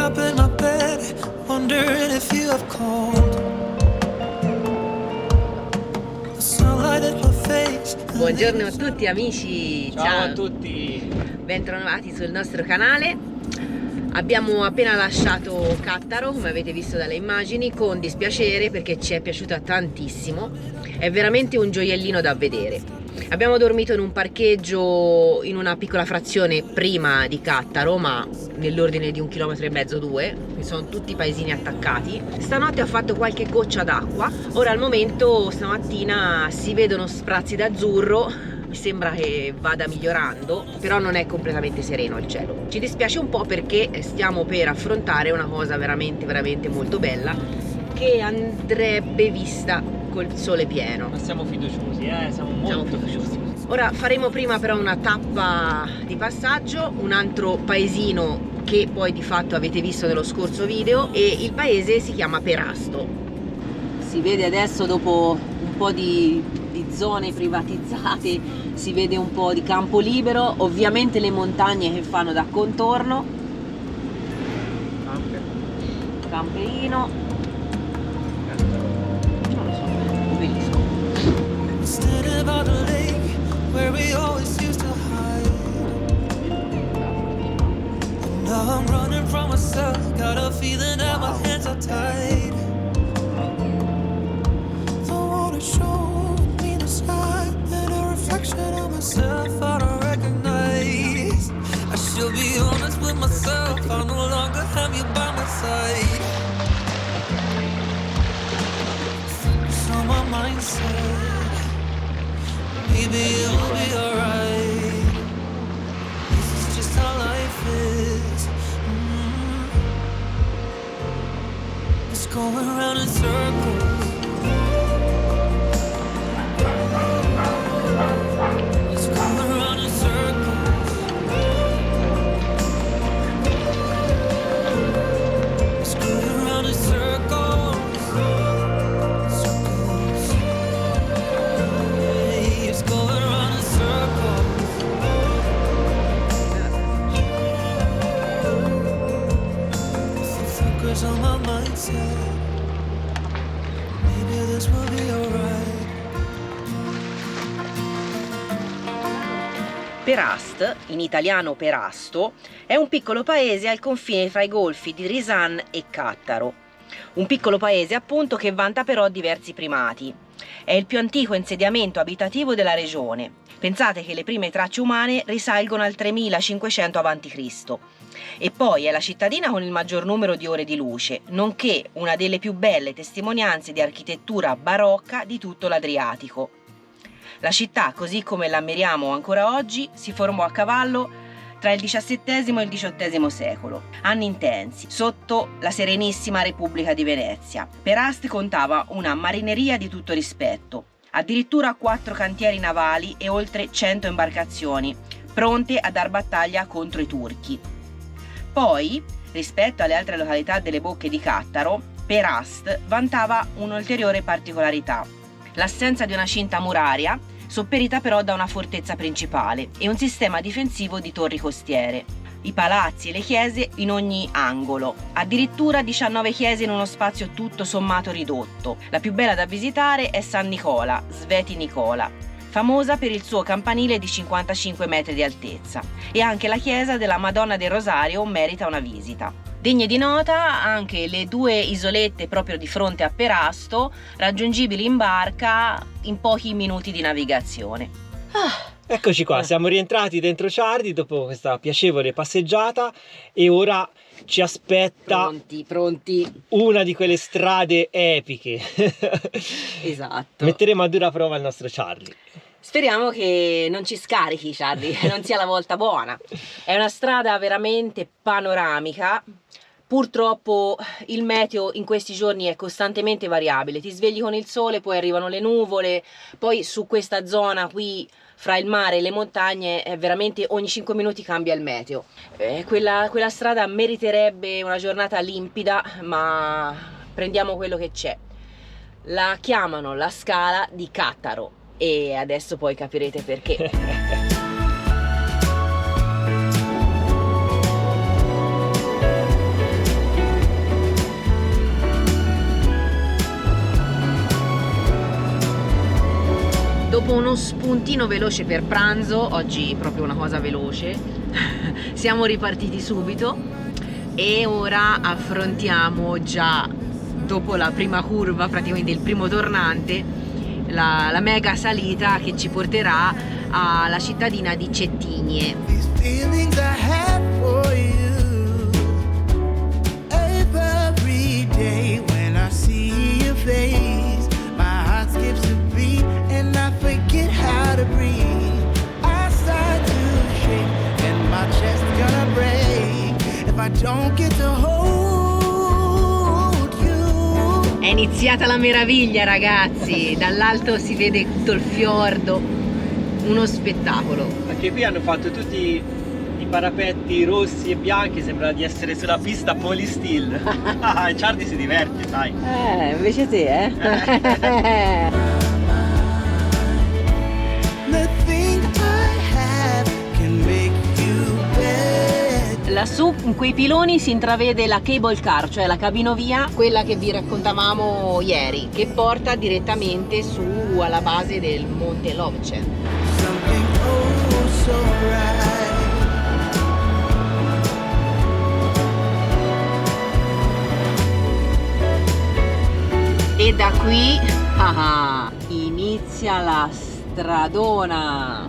up in my bed, wondering if you have called. The sunlight at my face. Buongiorno a tutti amici, ciao a tutti, bentrovati sul nostro canale. Abbiamo appena lasciato Cattaro, come avete visto dalle immagini, con dispiacere perché ci è piaciuta tantissimo. È veramente un gioiellino da vedere. Abbiamo dormito in un parcheggio in una piccola frazione prima di Cattaro, ma nell'ordine di 1,5 km, 2, che sono tutti paesini attaccati. Stanotte ha fatto qualche goccia d'acqua. Ora al momento, stamattina, si vedono sprazzi d'azzurro. Mi sembra che vada migliorando, però non è completamente sereno il cielo. Ci dispiace un po' perché stiamo per affrontare una cosa veramente molto bella, che andrebbe vista col sole pieno. Ma siamo fiduciosi, siamo molto fiduciosi. Ora faremo prima però una tappa di passaggio, un altro paesino che poi di fatto avete visto nello scorso video, e il paese si chiama Perasto. Si vede adesso, dopo un po' di zone privatizzate, si vede un po' di campo libero, ovviamente le montagne che fanno da contorno. Camperino, non lo so, bellissimo. Of myself, I don't recognize. I should be honest with myself. I no longer have you by my side. So my mind said, maybe it'll be alright. This is just how life is. It's going round in circles. On my mindset, maybe this will be alright. Perast, in italiano Perasto, è un piccolo paese al confine fra i golfi di Risan e Cattaro. Un piccolo paese appunto che vanta però diversi primati. È il più antico insediamento abitativo della regione. Pensate che le prime tracce umane risalgono al 3500 a.C. E poi è la cittadina con il maggior numero di ore di luce, nonché una delle più belle testimonianze di architettura barocca di tutto l'Adriatico. La città, così come l'ammiriamo ancora oggi, si formò a cavallo tra il XVII e il XVIII secolo, anni intensi, sotto la Serenissima Repubblica di Venezia. Perast contava una marineria di tutto rispetto, addirittura 4 cantieri navali e oltre 100 imbarcazioni, pronte a dar battaglia contro i turchi. Poi, rispetto alle altre località delle bocche di Cattaro, Perast vantava un'ulteriore particolarità: l'assenza di una cinta muraria, sopperita però da una fortezza principale e un sistema difensivo di torri costiere. I palazzi e le chiese in ogni angolo, addirittura 19 chiese in uno spazio tutto sommato ridotto. La più bella da visitare è San Nicola, Sveti Nicola, famosa per il suo campanile di 55 metri di altezza, e anche la chiesa della Madonna del Rosario merita una visita. Degne di nota anche le 2 isolette proprio di fronte a Perasto, raggiungibili in barca in pochi minuti di navigazione. Eccoci qua, siamo rientrati dentro Ciardi dopo questa piacevole passeggiata e ora ci aspetta pronti una di quelle strade epiche. Esatto. Metteremo a dura prova il nostro Charlie. Speriamo che non ci scarichi, Charlie, che non sia la volta buona. È una strada veramente panoramica. Purtroppo il meteo in questi giorni è costantemente variabile, ti svegli con il sole, poi arrivano le nuvole, poi su questa zona qui fra il mare e le montagne veramente ogni 5 minuti cambia il meteo. Quella strada meriterebbe una giornata limpida, ma prendiamo quello che c'è. La chiamano la Scala di Cattaro e adesso poi capirete perché. dopo uno spuntino veloce per pranzo, oggi proprio una cosa veloce, siamo ripartiti subito e ora affrontiamo già dopo la prima curva, praticamente il primo tornante, la mega salita che ci porterà alla cittadina di Cettigne. These feelings I have for you. Every day when I see your face, my heart skips a beat and I forget how to breathe. I start to shake and my chest gonna break if I don't get to hold you. È iniziata la meraviglia, ragazzi, dall'alto si vede tutto il fiordo, uno spettacolo. Anche qui hanno fatto tutti i parapetti rossi e bianchi, sembra di essere sulla pista Polysteel. Ciardi si diverte, sai. Invece te, Nothing I have can make you better. Lassù in quei piloni si intravede la cable car, cioè la cabinovia, quella che vi raccontavamo ieri, che porta direttamente su alla base del monte Lovchen. Something oh so right. E da qui inizia la stradona,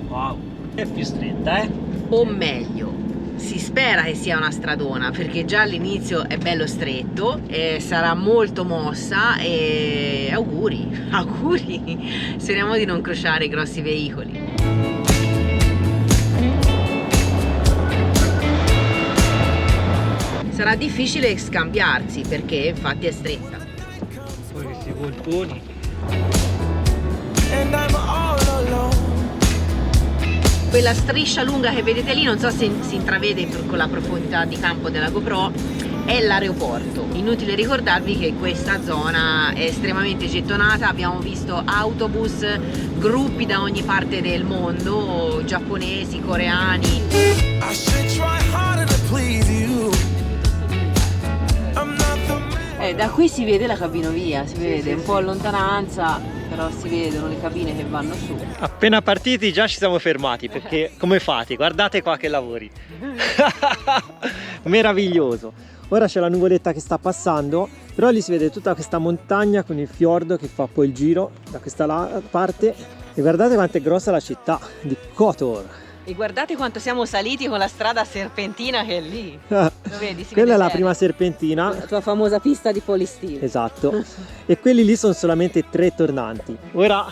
Wow, è più stretta, o meglio, si spera che sia una stradona, perché già all'inizio è bello stretto e sarà molto mossa, e auguri, speriamo di non incrociare grossi veicoli. Sarà difficile scambiarsi perché infatti è stretta. Poi questi voltoni. And I'm all alone. Quella striscia lunga che vedete lì, non so se si intravede con la profondità di campo della GoPro, è l'aeroporto. Inutile ricordarvi che questa zona è estremamente gettonata, abbiamo visto autobus, gruppi da ogni parte del mondo, giapponesi, coreani. I should try harder to please you. I'm not the man. Da qui si vede la cabinovia, si vede un po' a lontananza, però si vedono le cabine che vanno su. Appena partiti già ci siamo fermati, perché come fate? Guardate qua che lavori. Meraviglioso. Ora c'è la nuvoletta che sta passando, però lì si vede tutta questa montagna con il fiordo che fa poi il giro da questa parte, e guardate quanto è grossa la città di Kotor. E guardate quanto siamo saliti con la strada serpentina che è lì. Lo vedi? Si Quella vede è la bene. prima serpentina. La tua famosa pista di Polysteel. Esatto. E quelli lì sono solamente 3 tornanti. Ora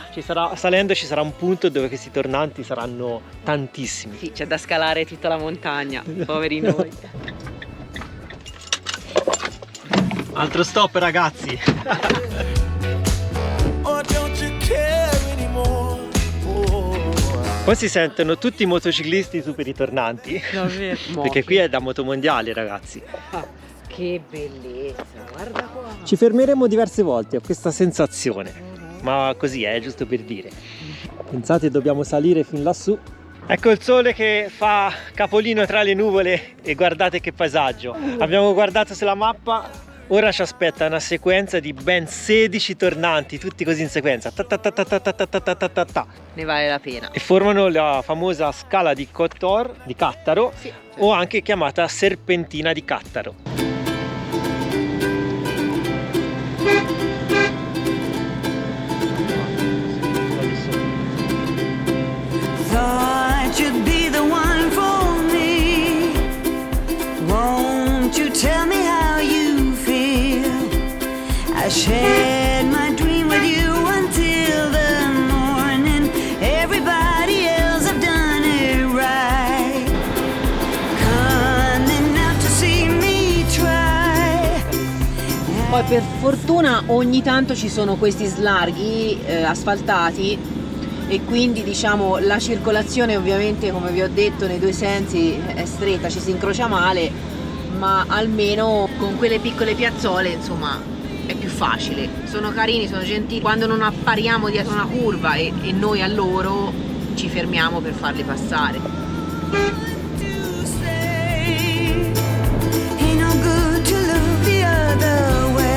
salendo ci sarà un punto dove questi tornanti saranno tantissimi. Sì, c'è da scalare tutta la montagna, poveri noi. Altro stop, ragazzi. Or don't you care anymore? Oh. Poi si sentono tutti i motociclisti super i tornanti. Davvero? Perché qui è da motomondiale, ragazzi. Che bellezza, guarda qua. Ci fermeremo diverse volte a questa sensazione, ma così è, giusto per dire. Pensate, dobbiamo salire fin lassù. Ecco il sole che fa capolino tra le nuvole e guardate che paesaggio. Abbiamo guardato sulla mappa, ora ci aspetta una sequenza di ben 16 tornanti, tutti così in sequenza. Ta ta ta ta ta ta ta ta ta ta ta. Ne vale la pena. E formano la famosa scala di Kotor, di Cattaro, Sì. o anche chiamata serpentina di Cattaro. Thought you'd be the one for me. Won't you tell me how you feel? I shared my dream with you until the morning. Everybody else have done it right. Coming out to see me try. Poi per fortuna ogni tanto ci sono questi slarghi asfaltati, e quindi diciamo la circolazione ovviamente, come vi ho detto, nei due sensi è stretta, ci si incrocia male, ma almeno con quelle piccole piazzole insomma è più facile. Sono carini, sono gentili, quando non appariamo dietro una curva e noi a loro ci fermiamo per farli passare. To say, ain't no good to look the other way.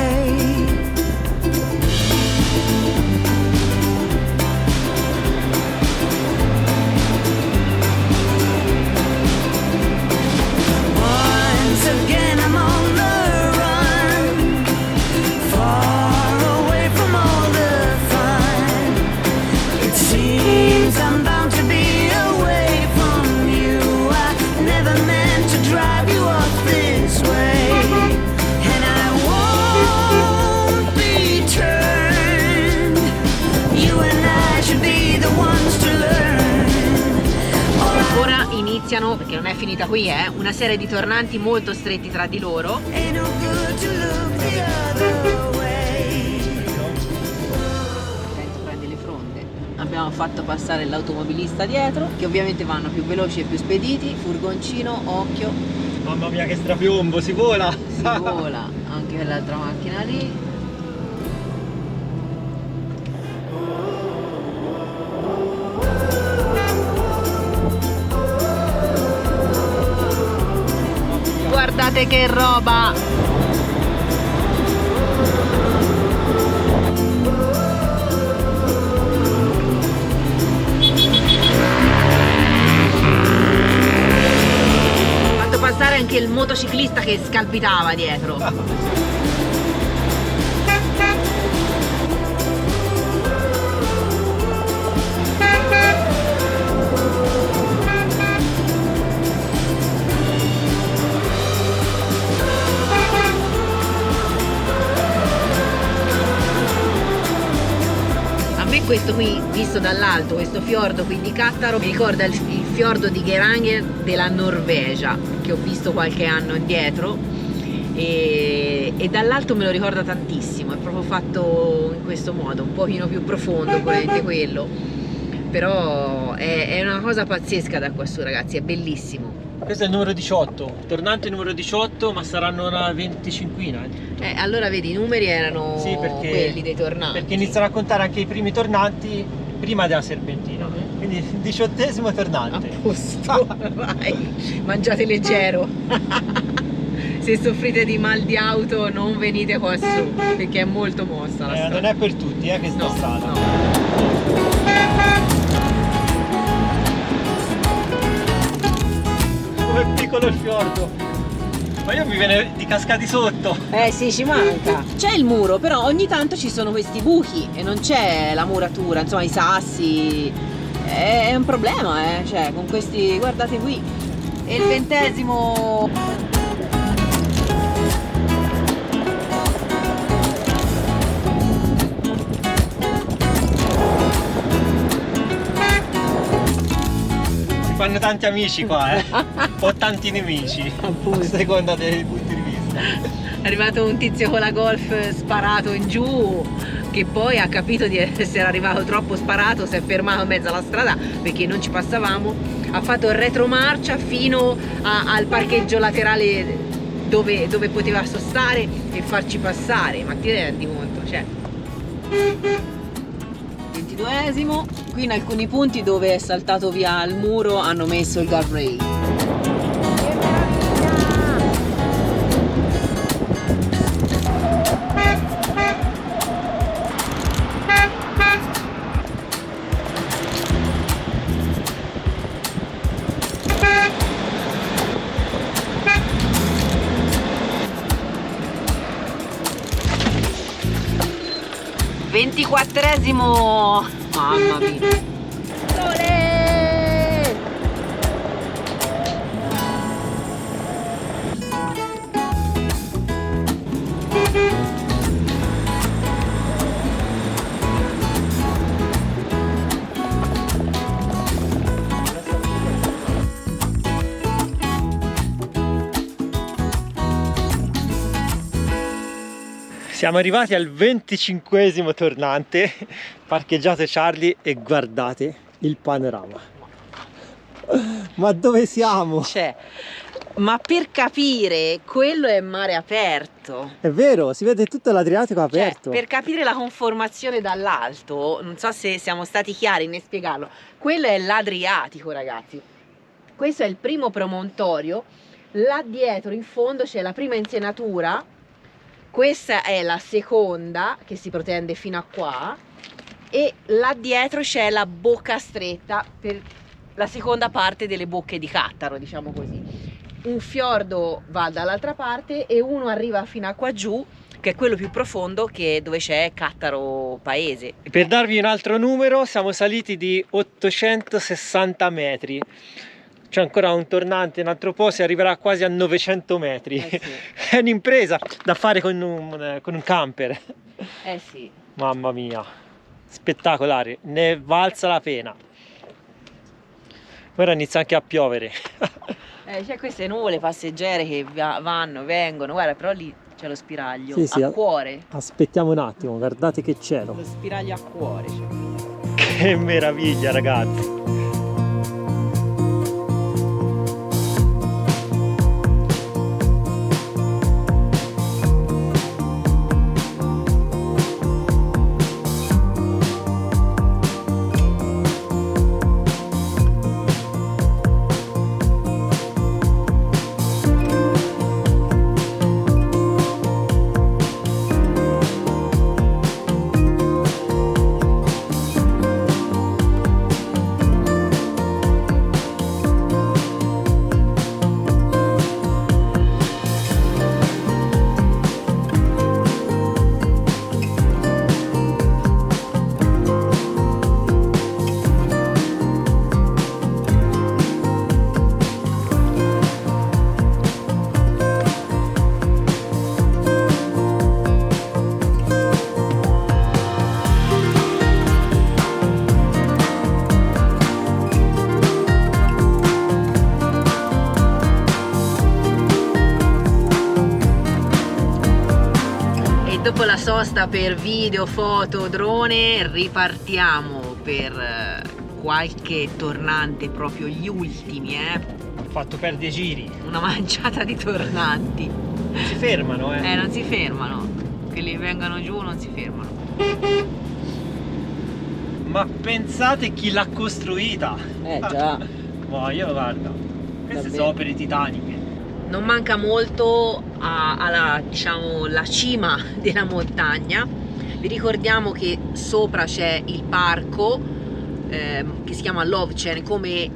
finita qui, una serie di tornanti molto stretti tra di loro. Ain't no good to look the other way. Prendi le fronde. Abbiamo fatto passare l'automobilista dietro, che ovviamente vanno più veloci e più spediti. Furgoncino, occhio, Mamma mia che strapiombo, si vola! si vola anche per l'altra macchina lì. Guardate che roba! Ho fatto passare anche il motociclista che scalpitava dietro. Questo qui, visto dall'alto, questo fiordo qui di Cattaro, mi ricorda il fiordo di Geiranger della Norvegia, che ho visto qualche anno indietro, e dall'alto me lo ricorda tantissimo. È proprio fatto in questo modo, un pochino più profondo probabilmente quello, però è una cosa pazzesca da qua su, ragazzi, è bellissimo. Questo è il numero 18, tornante numero 18, ma saranno una 25ina. Allora vedi, i numeri erano Sì, quelli dei tornanti. Perché iniziano a contare anche i primi tornanti prima della serpentina. Quindi il 18° tornante. A posto, vai, mangiate leggero. Se soffrite di mal di auto non venite qua su, perché è molto mossa la strada. Non è per tutti questa strada. No. Come piccolo il fiordo. Ma io mi viene di cascati sotto. Sì, ci manca. C'è il muro, però ogni tanto ci sono questi buchi e non c'è la muratura, insomma i sassi. È un problema, cioè con questi, guardate qui. E il 20°. Fanno tanti amici qua, o tanti nemici, a seconda dei punti di vista. È arrivato un tizio con la Golf sparato in giù, che poi ha capito di essere arrivato troppo sparato, si è fermato in mezzo alla strada perché non ci passavamo, ha fatto il retromarcia fino al parcheggio laterale dove poteva sostare e farci passare, ma ti rendi conto, cioè 22°. Qui in alcuni punti dove è saltato via il muro hanno messo il guardrail. Che meraviglia! 24°. Mamma mia. Sole! Siamo arrivati al 25° tornante, parcheggiato Charlie, e guardate il panorama. Ma dove siamo? Cioè, ma per capire, quello è mare aperto. È vero, si vede tutto l'Adriatico aperto. Cioè, per capire la conformazione dall'alto, non so se siamo stati chiari nel spiegarlo, quello è l'Adriatico, ragazzi. Questo è il primo promontorio, là dietro in fondo c'è la prima insenatura. Questa è la seconda, che si protende fino a qua, e là dietro c'è la bocca stretta per la seconda parte delle bocche di Cattaro, diciamo così. Un fiordo va dall'altra parte e uno arriva fino a qua giù, che è quello più profondo, dove c'è Cattaro paese. Per darvi un altro numero, siamo saliti di 860 metri. C'è ancora un tornante, un altro po' si arriverà quasi a 900 metri. Sì. È un'impresa da fare con un camper. Sì. Mamma mia, spettacolare, ne valsa la pena. Ora inizia anche a piovere. C'è queste nuvole passeggere che vanno, vengono, guarda, però lì c'è lo spiraglio Sì, a cuore. Aspettiamo un attimo, guardate che cielo. Lo spiraglio a cuore. Che meraviglia, ragazzi. Dopo la sosta per video, foto, drone, ripartiamo per qualche tornante, proprio gli ultimi, Ho fatto perdere giri. Una manciata di tornanti. Non si fermano, Non si fermano. Quelli che vengono giù non si fermano. Ma pensate chi l'ha costruita? Già. Ma io guarda, queste sono opere titaniche. Non manca molto alla, diciamo, la cima della montagna. Vi ricordiamo che sopra c'è il parco che si chiama Lovćen, come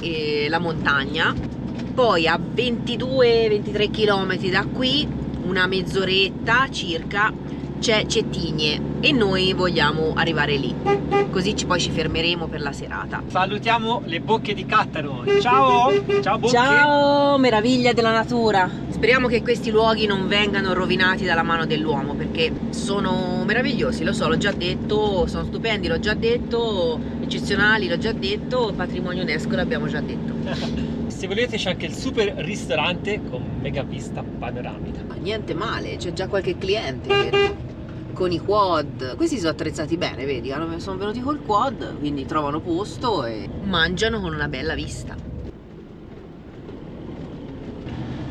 la montagna. Poi a 22-23 km da qui, una mezz'oretta circa, c'è Cetinje e noi vogliamo arrivare lì, così poi ci fermeremo per la serata. Salutiamo le bocche di Cattaro. Ciao! Ciao bocche! Ciao, meraviglia della natura! Speriamo che questi luoghi non vengano rovinati dalla mano dell'uomo, perché sono meravigliosi, lo so, l'ho già detto, sono stupendi, l'ho già detto, eccezionali, l'ho già detto, patrimonio UNESCO l'abbiamo già detto. Se volete c'è anche il super ristorante con mega vista panoramica. Ma niente male, c'è già qualche cliente, vero? Con i quad, questi sono attrezzati bene, vedi, sono venuti col quad, quindi trovano posto e mangiano con una bella vista.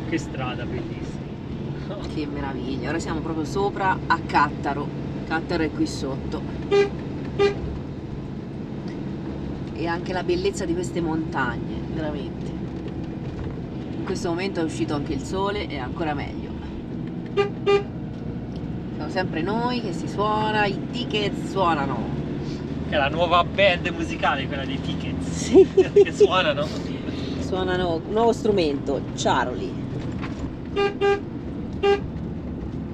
Che strada bellissima. Che meraviglia, ora siamo proprio sopra a Cattaro. Cattaro è qui sotto. E anche la bellezza di queste montagne, veramente. In questo momento è uscito anche il sole, è ancora meglio. Siamo sempre noi che si suona, i tickets suonano. Che è la nuova band musicale, quella dei tickets. Sì. Che suonano. Suonano un nuovo strumento, Charoli.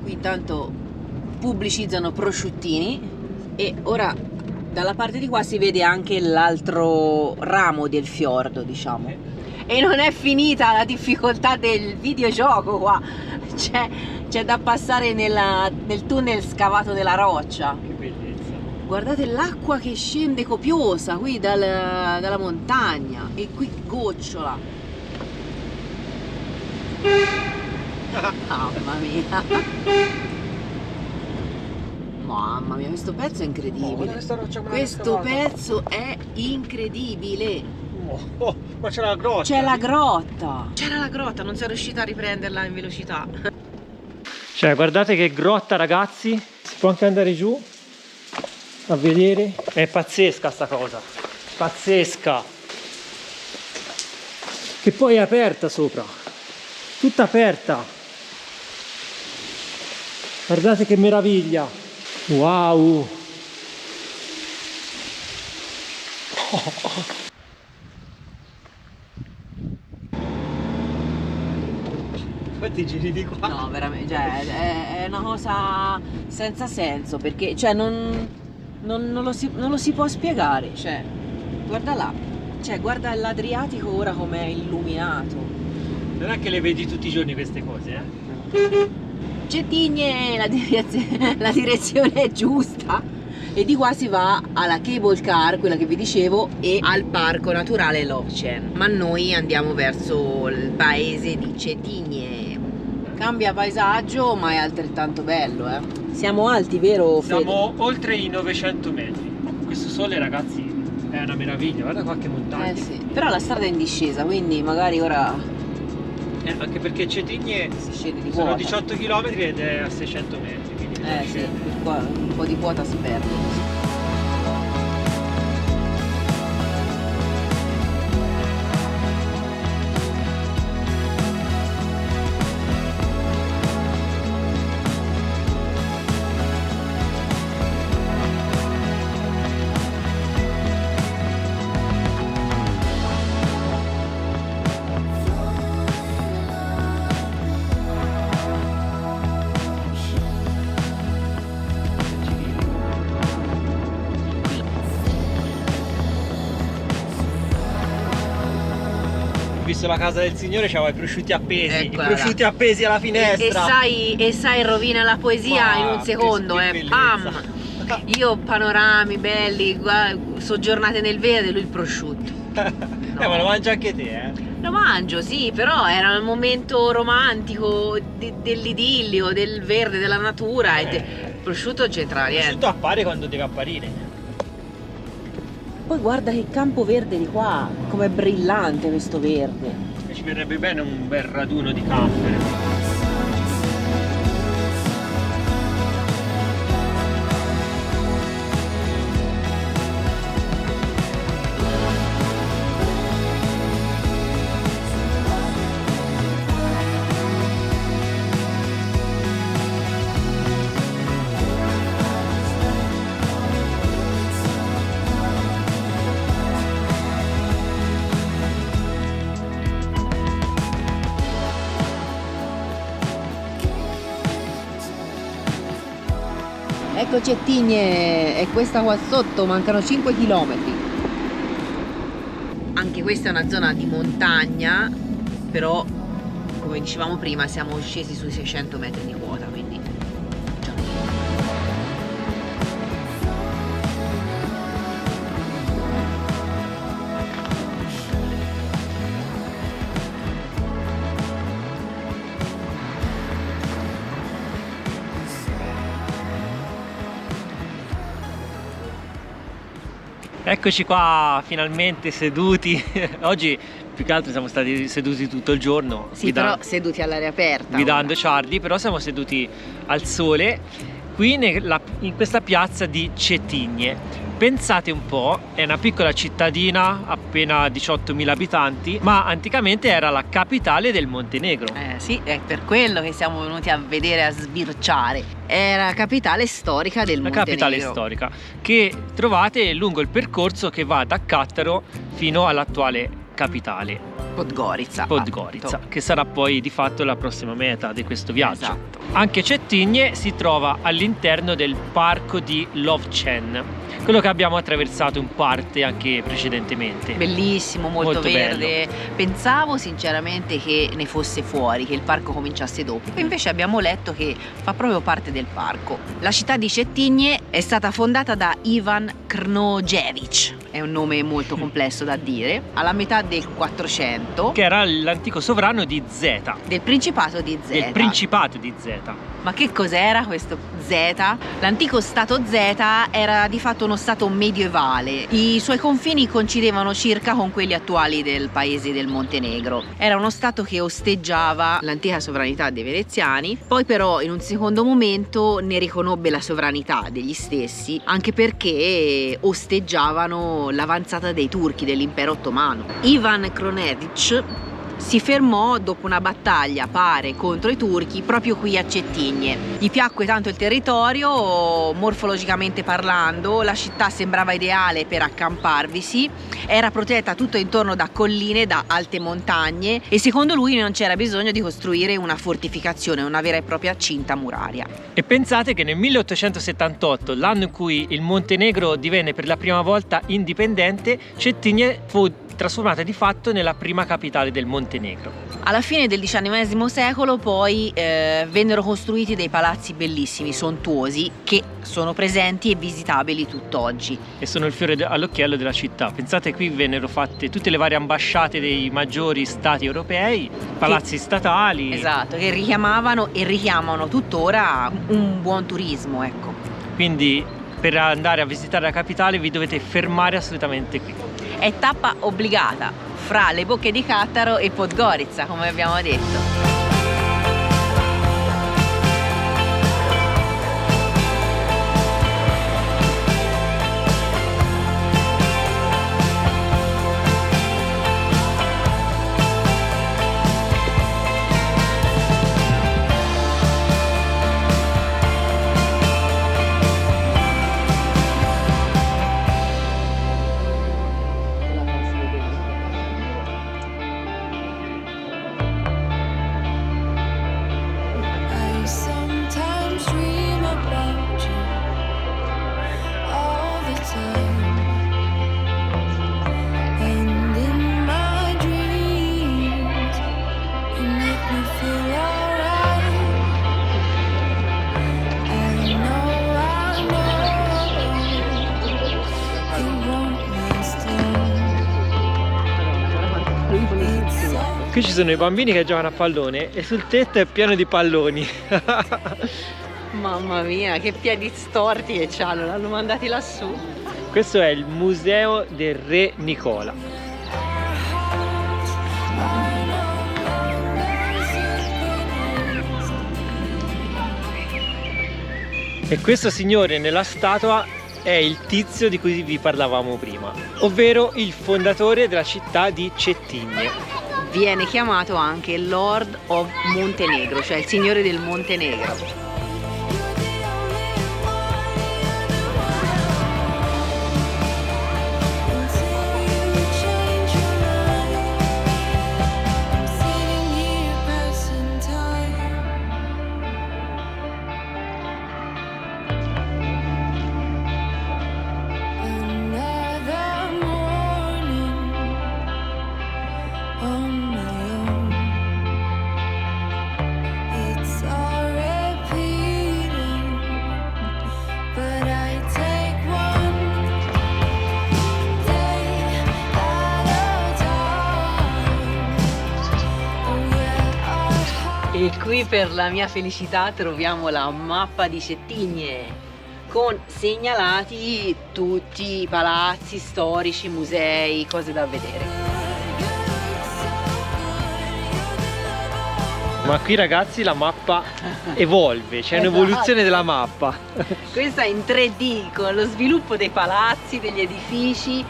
Qui intanto pubblicizzano prosciuttini e ora dalla parte di qua si vede anche l'altro ramo del fiordo, diciamo. E non è finita la difficoltà del videogioco qua, c'è da passare nel tunnel scavato nella roccia. Che bellezza. Guardate l'acqua che scende copiosa qui dalla montagna e qui gocciola. Mamma mia. Mamma mia, questo pezzo è incredibile. Questo pezzo è incredibile. Oh, ma c'è la grotta. C'è la grotta. C'era la grotta, non sono riuscita a riprenderla in velocità. Cioè, guardate che grotta, ragazzi. Si può anche andare giù a vedere. È pazzesca sta cosa. Pazzesca. Che poi è aperta sopra. Tutta aperta. Guardate che meraviglia. Wow. Quanti giri di qua? No, veramente, cioè, è una cosa senza senso, perché cioè, non lo si può spiegare. Cioè, guarda là, cioè, guarda l'Adriatico ora com'è illuminato. Non è che le vedi tutti i giorni queste cose, eh? Cetinje, la direzione è giusta. e di qua si va alla cable car, quella che vi dicevo, e al parco naturale Lovćen. Ma noi andiamo verso il paese di Cetinje. Cambia paesaggio, ma è altrettanto bello, eh. Siamo alti, vero Fede? Siamo oltre i 900 metri. Questo sole, ragazzi, è una meraviglia. Guarda qualche montagna. Sì. Però la strada è in discesa, quindi magari ora Anche perché Cetinje si scende di sono quota. 18 km ed è a 600 metri. Quindi Sì, per qua un po' di quota si perde. Visto la casa del signore, c'aveva i prosciutti appesi. Eccola I prosciutti appesi alla finestra. E sai rovina la poesia in un secondo, che Pam! bellezza. Io panorami belli, soggiornate nel verde, lui il prosciutto. Ma lo mangia anche te, eh? Lo mangio, sì, però era il momento romantico dell'idillio, del verde, della natura e il prosciutto non c'entra Il niente. prosciutto appare quando deve apparire. Poi guarda che campo verde di qua, com'è brillante questo verde. E ci verrebbe bene un bel raduno di campere. Ecco Cetinje, è questa qua sotto, mancano 5 km. Anche questa è una zona di montagna, però come dicevamo prima siamo scesi sui 600 metri di quota, quindi già. Eccoci qua finalmente seduti. Oggi più che altro siamo stati seduti tutto il giorno. Sì, però seduti all'aria aperta. Guidando Charlie, però siamo seduti al sole qui in questa piazza di Cetinje. Pensate un po', è una piccola cittadina, appena 18.000 abitanti, ma anticamente era la capitale del Montenegro. Sì, è per quello che siamo venuti a vedere, a sbirciare. È la capitale storica del Montenegro. La capitale storica, che trovate lungo il percorso che va da Cattaro fino all'attuale capitale, Podgorica, che sarà poi di fatto la prossima meta di questo viaggio. Esatto. Anche Cetinje si trova all'interno del parco di Lovćen, quello che abbiamo attraversato in parte anche precedentemente. Bellissimo, molto verde. bello. Pensavo sinceramente che ne fosse fuori, che il parco cominciasse dopo. Invece abbiamo letto che fa proprio parte del parco. La città di Cetinje è stata fondata da Ivan Krnojević. È un nome molto complesso da dire. Alla metà del 400, Che era l'antico sovrano di Zeta. del Principato di Zeta. Del Principato di Zeta. Ma che cos'era questo Zeta? L'antico stato Zeta era di fatto uno stato medievale. I suoi confini coincidevano circa con quelli attuali del paese del Montenegro. Era uno stato che osteggiava l'antica sovranità dei veneziani, poi però in un secondo momento ne riconobbe la sovranità degli stessi, anche perché osteggiavano l'avanzata dei turchi dell'impero ottomano. Ivan Krnojević si fermò dopo una battaglia, pare, contro i turchi proprio qui a Cetinje. Gli piacque tanto il territorio, morfologicamente parlando, la città sembrava ideale per accamparvisi, era protetta tutto intorno da colline, da alte montagne e secondo lui non c'era bisogno di costruire una fortificazione, una vera e propria cinta muraria. E pensate che nel 1878, l'anno in cui il Montenegro divenne per la prima volta indipendente, Cetinje fu trasformata di fatto nella prima capitale del Montenegro. Alla fine del XIX secolo poi vennero costruiti dei palazzi bellissimi, sontuosi, che sono presenti e visitabili tutt'oggi. E sono il fiore all'occhiello della città. Pensate, qui vennero fatte tutte le varie ambasciate dei maggiori stati europei, palazzi statali. Esatto, che richiamavano e richiamano tuttora un buon turismo, ecco. Quindi per andare a visitare la capitale vi dovete fermare assolutamente qui. È tappa obbligata fra le Bocche di Cattaro e Podgorica, come abbiamo detto. Qui ci sono i bambini che giocano a pallone e sul tetto è pieno di palloni. Mamma mia, che piedi storti che c'hanno, l'hanno mandati lassù. Questo è il museo del re Nicola. E questo signore nella statua è il tizio di cui vi parlavamo prima, ovvero il fondatore della città di Cetinje. Viene chiamato anche Lord of Montenegro, cioè il signore del Montenegro. E qui per la mia felicità troviamo la mappa di Cetinje con segnalati tutti i palazzi storici, musei, cose da vedere. Ma qui ragazzi la mappa evolve, c'è un'evoluzione della mappa. Questa è in 3D con lo sviluppo dei palazzi, degli edifici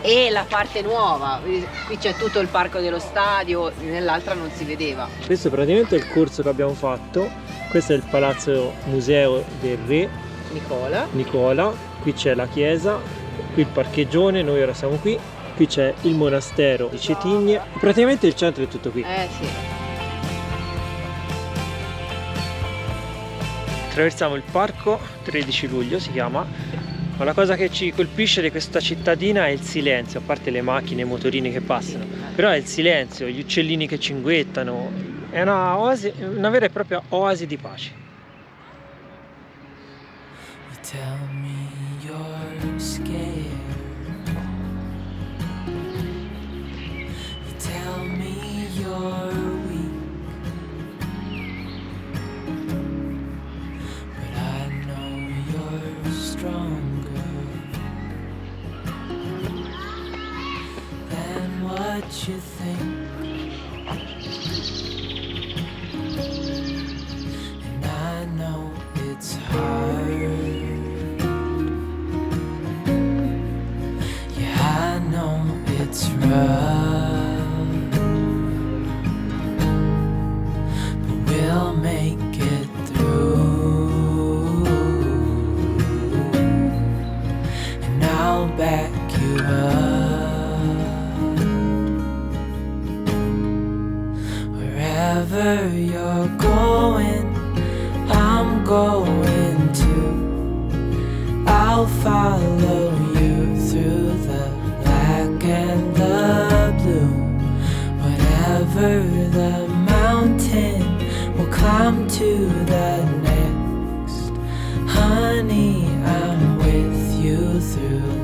e la parte nuova. Qui c'è tutto il parco dello stadio, nell'altra non si vedeva. Questo è praticamente il corso che abbiamo fatto. Questo è il palazzo museo del re Nicola. Qui c'è la chiesa, qui il parcheggione, noi ora siamo qui. Qui c'è il monastero di Cetinje. Praticamente il centro è tutto qui. Sì. Attraversiamo il parco, 13 luglio si chiama. Ma la cosa che ci colpisce di questa cittadina è il silenzio, a parte le macchine e i motorini che passano, però è il silenzio, gli uccellini che cinguettano, è una oasi, una vera e propria oasi di pace. Tell me you're scared. You tell me you're weak. But I know you're stronger than what you think. And I know it's hard. It's rough, but we'll make it through, and I'll back you up. Wherever you're going, I'm going to. I'll follow you through the black and the over the mountain, we'll climb to the next. Honey, I'm with you through